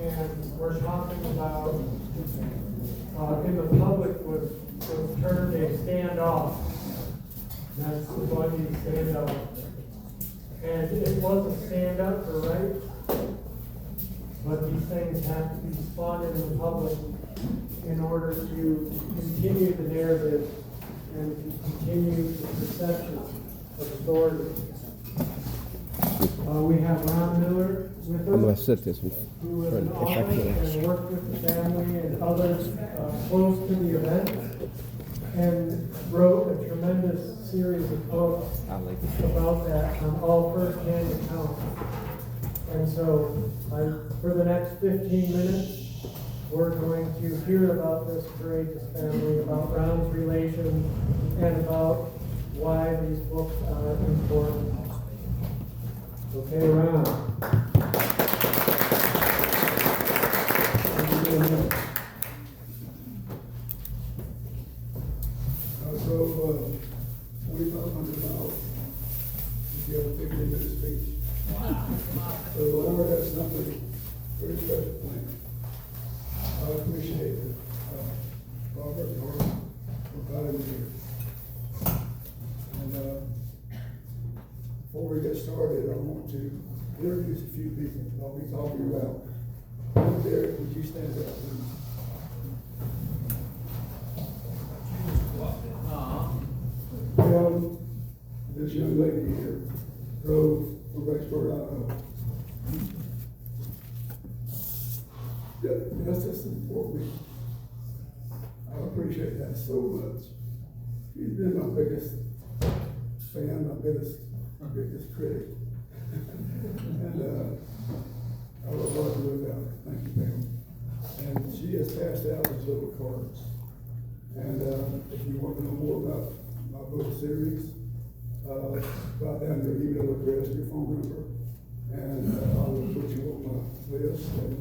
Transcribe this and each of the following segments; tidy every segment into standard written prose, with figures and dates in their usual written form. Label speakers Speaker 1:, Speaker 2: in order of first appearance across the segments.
Speaker 1: and we're talking about, in the public was termed a standoff. That's the Bundy standoff. And it was a stand up for rights, but these things have to be spun in the public in order to continue the narrative and to continue the perception of authority. We have Ron Mahleur with us.
Speaker 2: I'm going to sit this one.
Speaker 1: Who was an author and worked with the family and others close to the event, and wrote a tremendous series of books about that on all first-hand accounts. And so, for the next 15 minutes, we're going to hear about this courageous family, about Ron's relation, and about why these books are important. Okay, Ron.
Speaker 3: I drove 2,500 miles to give a 15-minute speech. So the Lord has something very special planned. I appreciate it. Robert and Laura for inviting me here. And before we get started, I want to introduce a few people I'll be talking about. Derek, would you stand up, please? This young lady here drove from Rexburg, Idaho. That's just important me. I appreciate that so much. She's been my biggest fan, my biggest critic. And I love working with her. Thank you, Pam. And she has passed out these little cards. And if you want to know more about my book series, write down your email address, your phone number, and I will put you on my list. And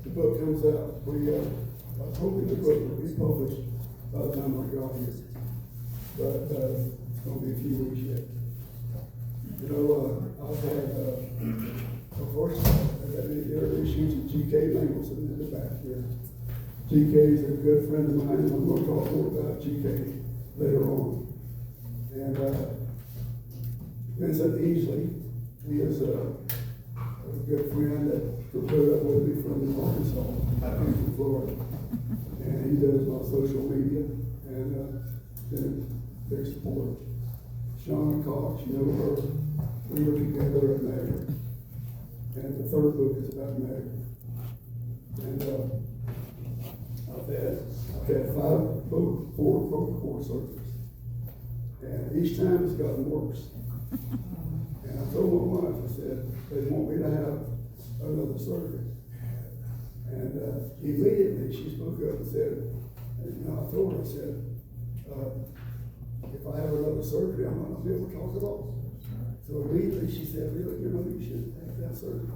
Speaker 3: the book comes out. I was hoping the book would be published by the time I got here, but it's going to be a few weeks yet. You know, I've had, of course, I've had issues with G.K. Mangleson in the back here. G.K. is a good friend of mine, and I'm going to talk more about G.K. later on. And Vincent Easley, he is a good friend that grew up with me from Arkansas, from Florida. And he does my social media, and been a big supporter. Shauna Cox, you know her, we were together at Mahleur. And the third book is about Mahleur. And I've had four court surgeries. And each time it's gotten worse. And I told my wife, I said, they want me to have another surgery. And immediately she spoke up and said, I told her, I said, if I have another surgery, I'm not going to be able to talk at all. So immediately she said, really, you should have that surgery.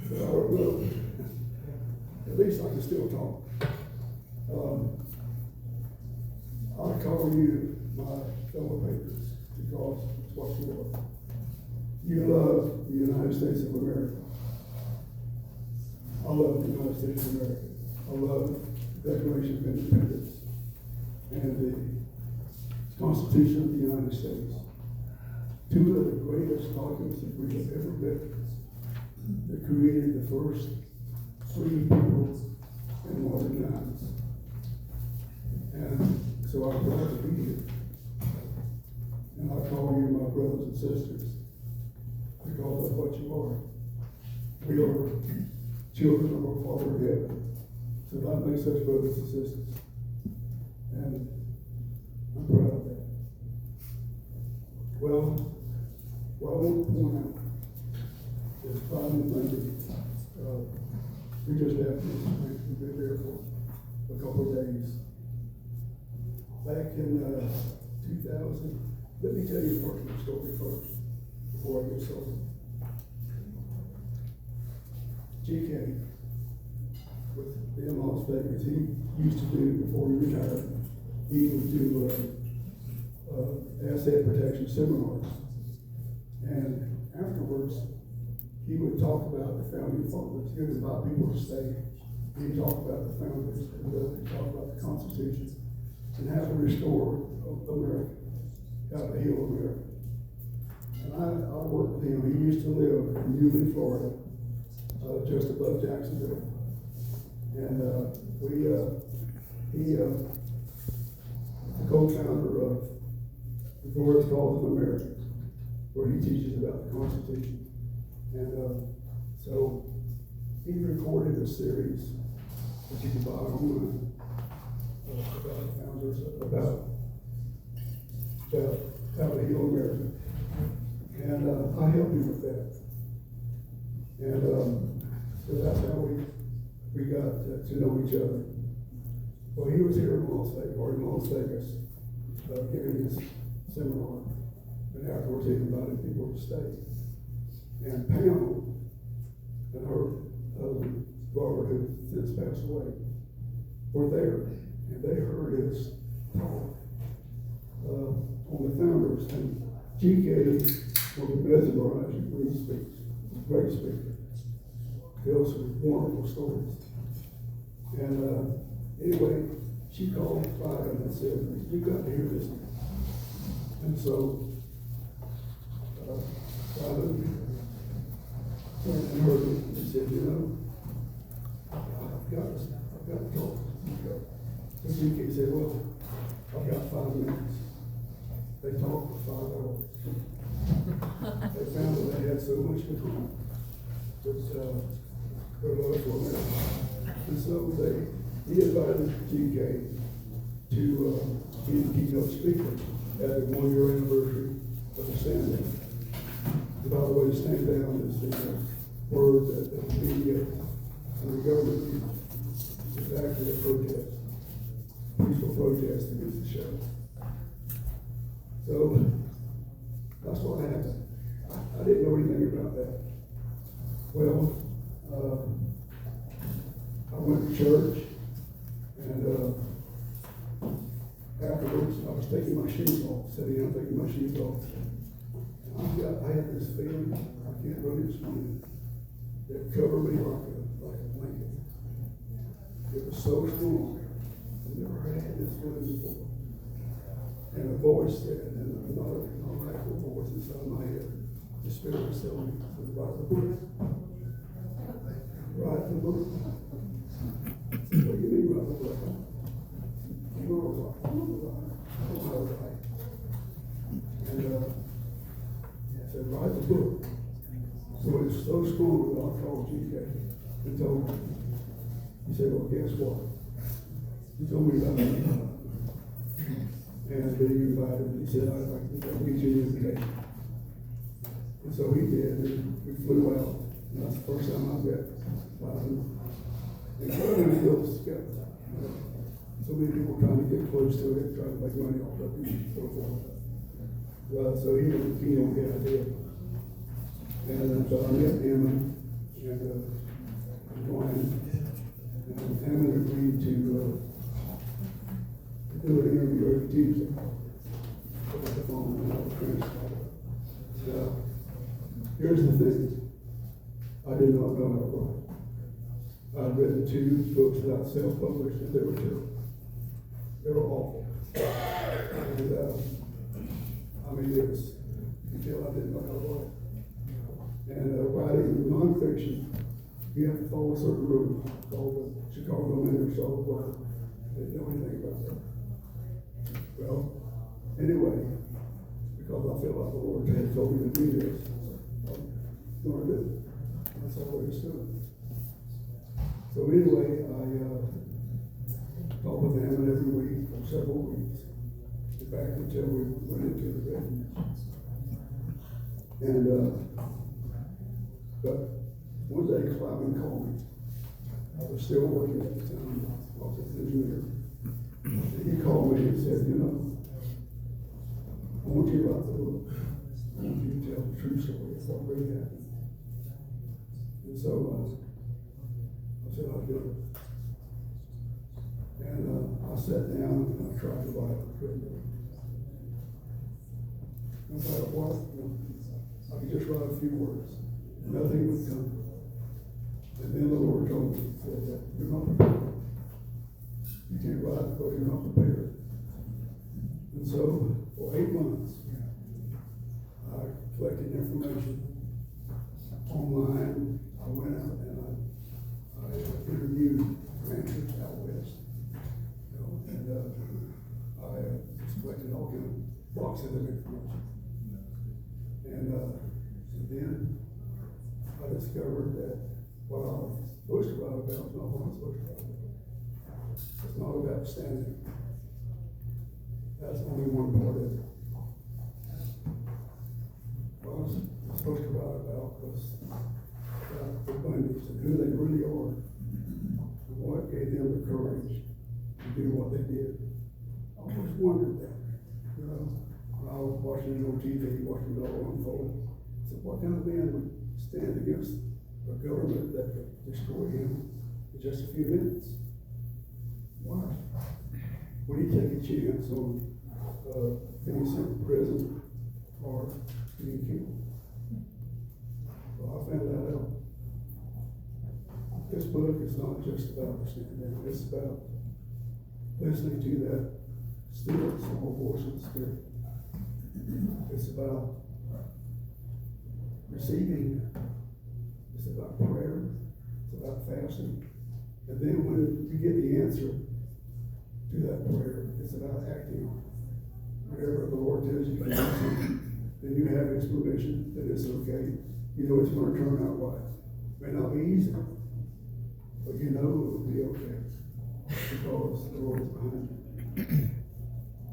Speaker 3: So I don't know. At least I can still talk. I call you my fellow patriots because it's what you are. You love the United States of America. I love the United States of America. I love the Declaration of Independence and the Constitution of the United States. Two of the greatest documents that we have ever written that created the first free people in modern times. And so I'm glad to be here. And I call you my brothers and sisters because that's what you are. We are children of our Father in heaven. So that makes us brothers and sisters. And I'm proud of that. Well, what I want to point out is finally Bundy. We just left this week. We've been there for a couple of days. Back in 2000, let me tell you a personal story first before I get started. G.K. with the Las Vegas, he used to do, before he retired, he would do asset protection seminars. And afterwards, he would talk about the founding fathers. He would invite people to stay. He'd talk about the founders, and he'd talk about the Constitution, and how to restore America, how to heal America. And I worked with him. He used to live in Yulee, Florida, just above Jacksonville. And he the co-founder of the Glorious Cause of America, where he teaches about the Constitution. And so he recorded a series that you can buy online about founders, about how to heal America. And I helped him with that. And so that's how we got to know each other. Well, he was here in Las Vegas, giving his seminar, and afterwards he invited people to stay. And Pam and her husband, Robert, who since passed away, were there, and they heard his talk on the founders. And GK will mesmerize you when he speaks. He's a great speaker. Tells some wonderful stories. And anyway, she called Friday and said, "You got to hear this." And so Friday and heard it and said, "You know, I've got to talk." So GK said, "Well, I've got 5 minutes." They talked for 5 hours. They found that they had so much in common. Their love for America. And so he invited GK to be the keynote speaker at the 1-year anniversary of the stand down. And by the way, stand down is the word that the media and the government uses. It's actually a protest, peaceful protest against the show. So that's what happened. I didn't know anything about that. Well, I went to church, and afterwards I was taking my shoes off, sitting down taking my shoes off. And I had this feeling, I can't really explain it, that covered me like a blanket. It was so strong. I never had this feeling before. And a voice said, and not an actual voice inside my head, the Spirit was telling me, write the book. Write the book. What do you mean write the book? I'm not right. I don't know how to write. And I said, write the book. So it was so strong that I called GK and told him. He said, well, guess what? He told me about it. And he invited me. He said, I'd like to get you an invitation. And so he did, and we flew out. And that's the first time I met him. And he feels skeptical. So many people trying to get close to it, trying to make money off of it, and so forth. So he was keen on the idea. And so I met him and Brian. And Hammond agreed to do an interview every Tuesday. Over the phone, and I was transcribed. Here's the thing. I did not know how to write. I'd written 2 books that I self-published, and they were terrible. They were awful. And, I mean, it was, you can tell I didn't know how to write. And writing nonfiction, you have to follow a certain rule called the Chicago Minnesota Law. They didn't know anything about that. Well, anyway, because I feel like the Lord had told me to do this, I'm going to do it. That's all there is to it. So anyway, I talked with them every week for several weeks. In fact, until we went into the refuge. And but one day Clyde called me. I was still working at the time. I was an engineer. And he called me and said, you know, I want you to write the book. I want you to tell the true story of what really happened. And so I said, I'll do it. And I sat down and I tried to write. I couldn't do it. No matter what, I could just write a few words. nothing would come. And then the Lord told me, said that you're not prepared. You can't ride because you're not prepared. And so, for 8 months, I collected information online. I went out and I interviewed ranchers out west. And I just collected all kinds of boxes of information. And then I discovered that what I was supposed to write about is not what I'm supposed to write about. It's not about standing. That's only one part of it. What I was supposed to write about was the Bundys and who they really are, and what gave them the courage to do what they did. I always wondered that, when I was watching it on TV, watching it all unfold. I said, what kind of man would stand against a government that could destroy him in just a few minutes? Why? Would he take a chance on being sent to prison or being killed? Well, I found that out. This book is not just about the stand, it's about listening to that still small voice of the Spirit. It's about receiving, it's about prayer, it's about fasting. And then when you get the answer to that prayer, it's about acting on it. Whatever the Lord tells you to do, then you have His permission that it's okay. You know it's going to turn out right. It may not be easy, but you know it will be okay because the Lord is behind you.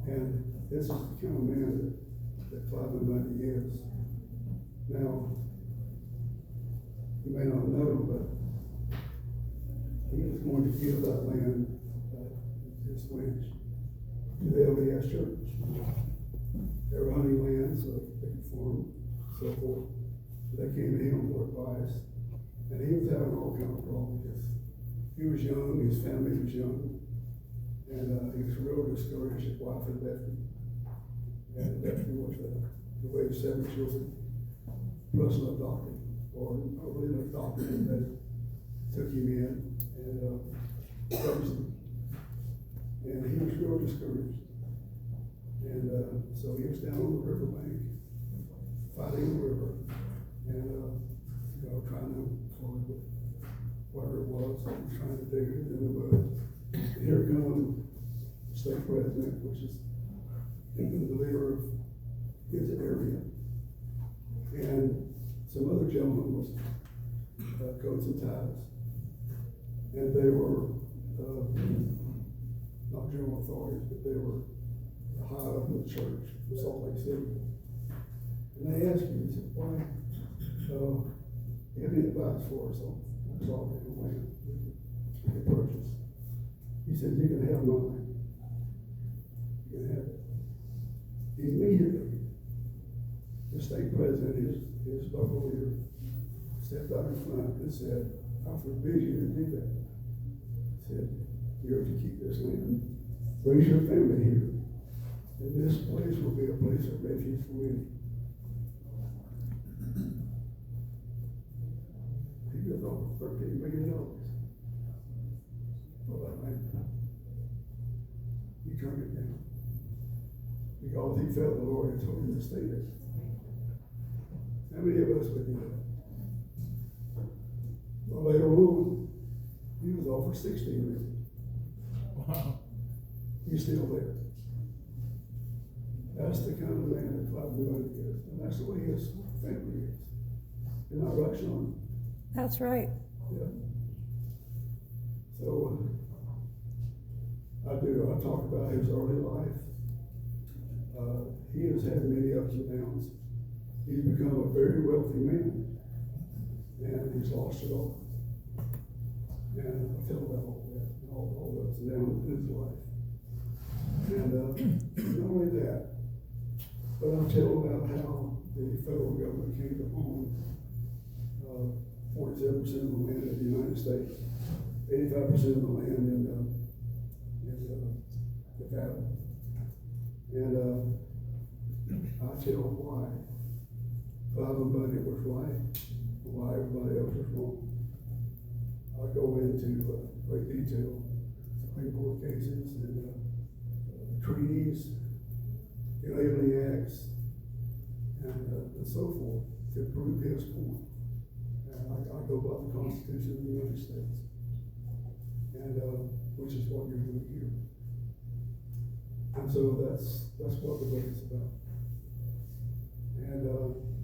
Speaker 3: And this is the kind of man that Father Bundy is. Now, you may not know, but he was going to give that land, his ranch, to the LDS church. They were hunting land, so they could farm, so forth. They came to him for advice, and he was having all kinds of problems. He was young, his family was young, and he was real discouraged. His wife had left him, and left him with the way of 7 children, plus an adopted, or not really an adopted, but took him in and raised him. And he was real discouraged. And so he was down on the riverbank, fighting the river, and trying to avoid whatever it was that he was trying to do in the woods. And here comes the state president, which is the leader of his area, and some other gentlemen was coats and ties, and they were not general authorities, but they were high up in the church in Salt Lake City. And they asked me, he said, why, you have any advice for us on property and land we can purchase? He said, you can have mine. You can have it. Immediately, the state president, his local leader, stepped out in front and said, I forbid you to do that. He said, you're to keep this land. Raise your family here. And this place will be a place of refuge for many. He was over $13 million for that land. He turned it down because he felt the Lord had told him to stay there. How many of us would do that? Well, later on, he was offered $16 million.
Speaker 2: Wow.
Speaker 3: He's still there. That's the kind of man that Father Bundy is, and that's the way his family is. You're not right, Sean?
Speaker 4: That's right.
Speaker 3: Yeah. So I talk about his early life. He has had many ups and downs. He's become a very wealthy man, and he's lost it all. And I tell about all that, and all the ups and downs in his life. And not only that, but I'll tell about how the federal government came to own 47% of the land of the United States, 85% of the land in Nevada. And I tell why Father Bundy was right why everybody else is wrong. I go into great detail, Supreme Court cases and treaties, enabling acts, and so forth to prove his point. And I go by the Constitution of the United States, and which is what you're doing here. And so that's what the book is about. And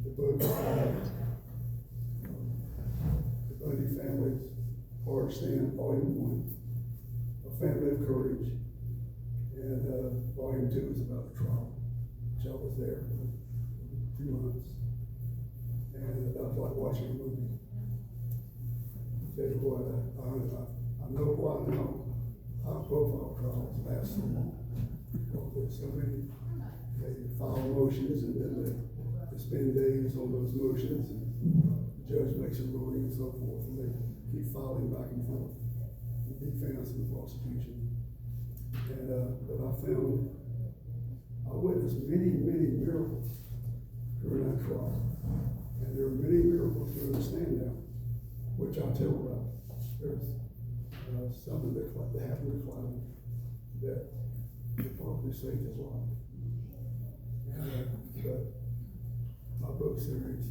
Speaker 3: the book is about the Bundy family's hard stand, volume 1, A Family of Courage. And volume 2 is about the trial, which I was there for 2 months. And I was like watching a movie. I tell you what, I know why now high profile trials last so long. Because there's so many, they file motions and then they spend days on those motions and the judge makes a ruling and so forth, and they keep filing back and forth, the defense and the prosecution. And but I witnessed many miracles during that trial. And there were many miracles during the stand down, which I tell about. There's something that happened to Clyde that probably saved his life. And but my book series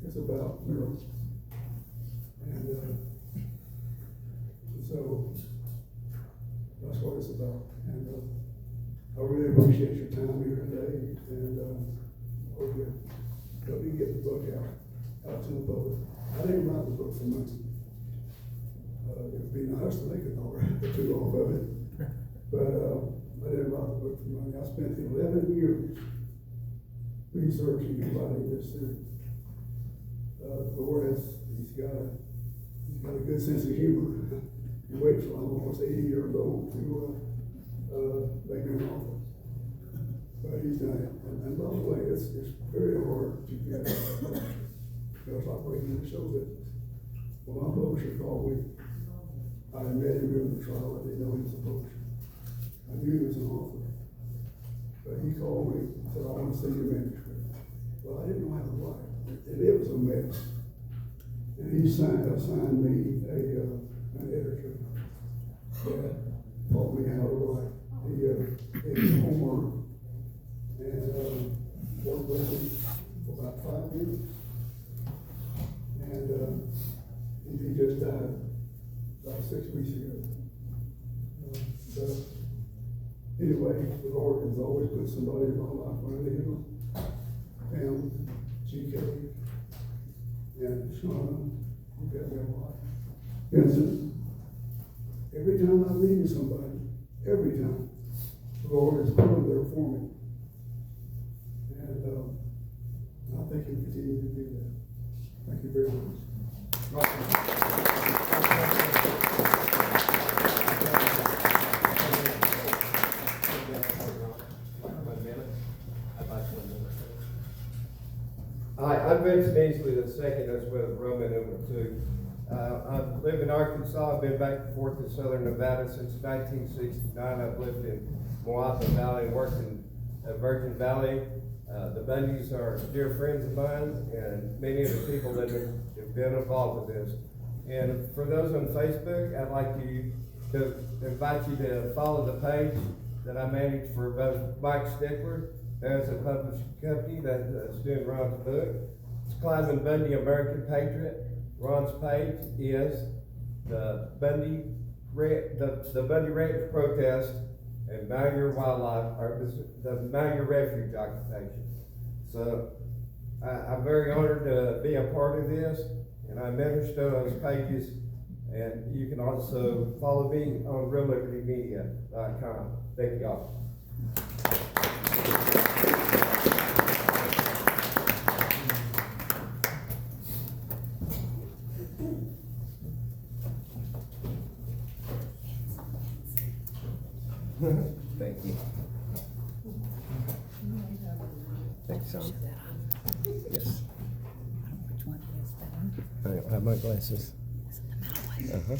Speaker 3: is about miracles. And so that's what it's about. And I really appreciate your time here today. And hope you get the book out to the public. I didn't write the book for money. It would be nice to make $1 or $2 off of it. But I didn't write the book for money. I spent 11 years researching and writing this series. The Lord he's got a good sense of humor. He waits till I'm almost 80 years old to make me an author. But he's done it. And by the way, it's very hard to get a publisher. Because I break into show business. When my publisher called me, I met him during the trial. I didn't know he was a publisher. I knew he was an author. But he called me and said, I want to see your manuscript. Well, I didn't know how to write. And it was a mess. And he assigned me an editor that taught me how to write. He gave me homework and worked with me for about 5 years. And he just died about 6 weeks ago. But anyway, the Lord has always put somebody in my life around the hill. Pam, GK, and Shauna, who got me a lot. Vincent, every time I meet somebody, every time, the Lord has put them there for me. And I think He'll continue to do that. Thank you very much.
Speaker 2: Hi, I'm Vincent Easley II. That's with Roman #2. I live in Arkansas. I've been back and forth to Southern Nevada since 1969. I've lived in Mahleur Valley and worked in Virgin Valley. The Bundys are dear friends of mine, and many of the people that have been involved with this. And for those on Facebook, I'd like to invite you to follow the page that I manage for both Mike Stickler. There's a publishing company that's doing Ron's book. It's Clive Bundy, American Patriot. Ron's page is the Bundy Ranch protest and Mahleur wildlife, or the Mahleur Refuge occupation. So I'm very honored to be a part of this, and I minister those pages. And you can also follow me on reallibertymedia.com. Thank you all. Thank you. Thanks, son. Yes.
Speaker 4: Which one is better?
Speaker 2: I don't have my glasses.
Speaker 4: Is it the middle one?
Speaker 2: Uh-huh.